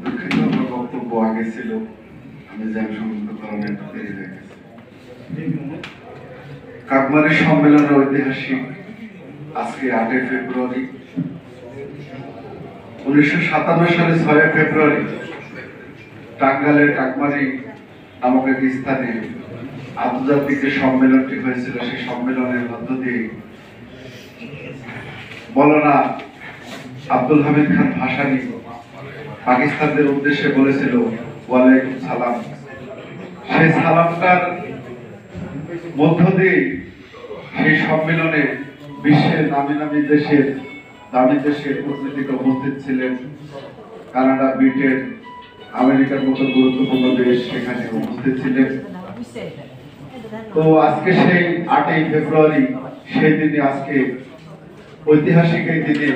দুঃখিত, আমার বক্তব্য আগে ছিল, আমি জ্যাম সংযুক্ত কারণে একটু দেরি হয়ে গেছে। কাকমারি সম্মেলনের ঐতিহাসিক আজকে 8 ফেব্রুয়ারি। 1957 সালে 6 ফেব্রুয়ারি টাঙ্গাইলের কাকমারি নামক এক স্থানে আন্তর্জাতিক যে সম্মেলনটি হয়েছিল, সেই সম্মেলনের মধ্য দিয়ে মৌলানা আব্দুল হামিদ খান ভাসানী পাকিস্তানদের উদ্দেশ্যে বলেছিল ওয়ালাইকুম সালাম। সেই সালামটার মধ্য দিয়ে সেই সম্মেলনে বিশ্বের নামি নামি দেশের কূটনীতিক উপস্থিত ছিলেন। কানাডা, ব্রিটেন, আমেরিকার মতো গুরুত্বপূর্ণ দেশ সেখানে উপস্থিত ছিলেন। তো আজকে সেই 8 ফেব্রুয়ারি, সেই দিনে আজকে ঐতিহাসিক এই দিনে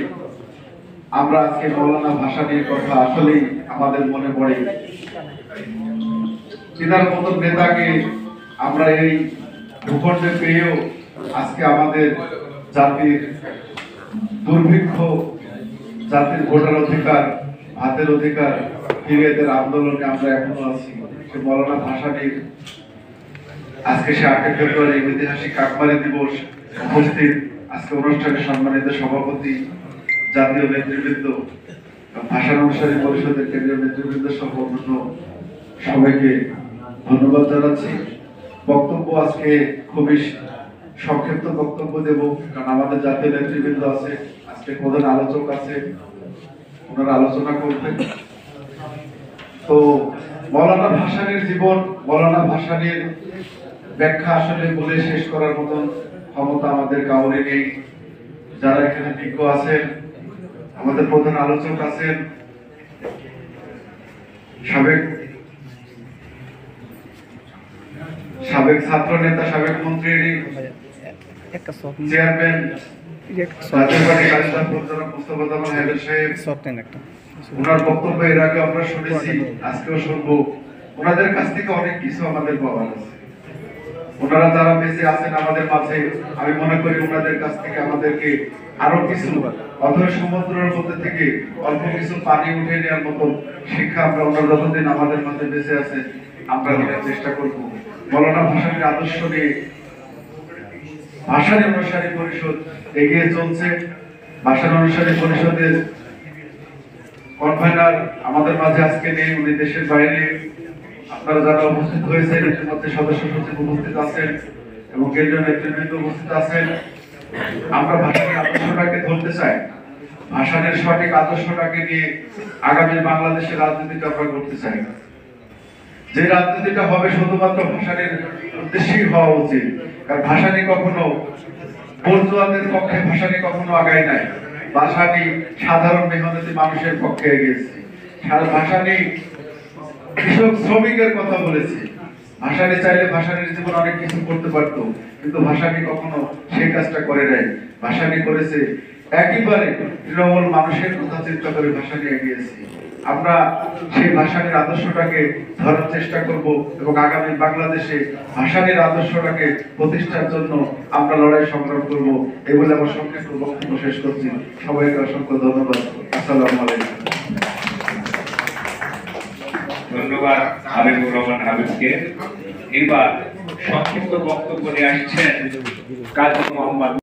আমরা আজকে মৌলানা ভাসানীর কথা আসলেই আমাদের মনে পড়ে। তিনার মতো নেতাকে আমরা এই ভূখণ্ডে পেয়েও আজকে আমাদের জাতির দুর্ভিক্ষ, জাতির ভোটার অধিকার, ভাতের অধিকার ফিরিয়ে দেওয়ার আন্দোলনে আমরা এখনো আছি। সে মৌলানা ভাসানীর আজকে সে 8 ফেব্রুয়ারি ঐতিহাসিক কাকমারি দিবস উপস্থিত। আজকে অনুষ্ঠানে সম্মানিত সভাপতি, জাতীয় নেতৃবৃন্দ, ভাষা অনুসারী পরিষদের কেন্দ্রীয় নেতৃবৃন্দ সহ অন্যান্য সবাইকে ধন্যবাদ জানাচ্ছি। বক্তব্য আজকে খুবই সংক্ষিপ্ত বক্তব্য দেব, কারণ আমাদের জাতীয় নেতৃবৃন্দ আছে, আজকে প্রধান আলোচক আছে, ওনারা আলোচনা করবেন। তো মৌলানা ভাসানীর জীবন, মৌলানা ভাসানীর ব্যাখ্যা আসলে বলে শেষ করার মতন ক্ষমতা আমাদের কাউরে নেই। যারা এখানে বিজ্ঞ আছেন, আমাদের প্রধান আলোচক আছেন, সাবেক ছাত্র নেতা, সাবেক মন্ত্রী, চেয়ারম্যান ওনার বক্তব্য এর আগে আমরা শুনেছি, আজকেও শুনবো। ওনাদের কাছ থেকে অনেক কিছু আমাদের পাওয়ার আছে। ওনারা যারা বেঁচে আছেন আমাদের মাঝে, আমি মনে করি ওনাদের কাছ থেকে আমাদেরকে আরো কিছু অথবা সমুদ্রের মধ্যে থেকে অল্প কিছু পানি উঠে নেওয়ার মতো শিক্ষা আমরা ওনার যতদিন আমাদের মাঝে বেঁচে আছে আমরা নেওয়ার চেষ্টা করবো। মৌলানা ভাসানীর আদর্শ নিয়ে ভাসানী অনুসারী পরিষদ এগিয়ে চলছে। ভাসানী অনুসারী পরিষদের কনভেনার আমাদের মাঝে আজকে নেই, উনি দেশের বাইরে। আপনারা যারা উপস্থিত হয়েছেন, এর মধ্যে সদস্য সচিব উপস্থিত আছেন এবং কেন্দ্রীয় নেতৃবৃন্দ উপস্থিত আছেন। আমরা ভাসানীর আদর্শটাকে ধরতে চাই, ভাসানীর সঠিক আদর্শটাকে নিয়ে আগামী বাংলাদেশের রাজনীতিটা আমরা করতে চাই। যে রাজনীতিটা হবে শুধুমাত্র ভাসানীর উদ্দেশ্যেই হওয়া উচিত। কারণ ভাসানী কখনো বর্জুয়াদের পক্ষে, ভাসানী কখনো আগায় নাই। ভাসানী সাধারণ মেহনতি মানুষের পক্ষে এগিয়েছে। ভাসানী কৃষক শ্রমিকের কথা বলেছে। ভাসানী চাইলে ভাসানীর জীবন অনেক কিছু করতে পারতো, কিন্তু ভাসানী কখনো সেই কাজটা করে নাই। ভাসানী করেছে একেবারে তৃণমূল মানুষের কথা চিন্তা করে ভাসানী এগিয়েছে। আমরা সেই ভাসানীর আদর্শটাকে ধরার চেষ্টা করব এবং আগামী বাংলাদেশে ভাসানীর আদর্শটাকে প্রতিষ্ঠার জন্য আমরা লড়াই সংগ্রাম করব। এই বলে আমার সংক্ষিপ্ত বক্তব্য শেষ করছি। সবাইকে অসংখ্য ধন্যবাদ। আসসালামু আলাইকুম। ধন্যবাদ হাবিবুর রহমান হাবিবকে। এবার সংক্ষিপ্ত বক্তব্য নিয়ে আসছেন কাজী মোহাম্মদ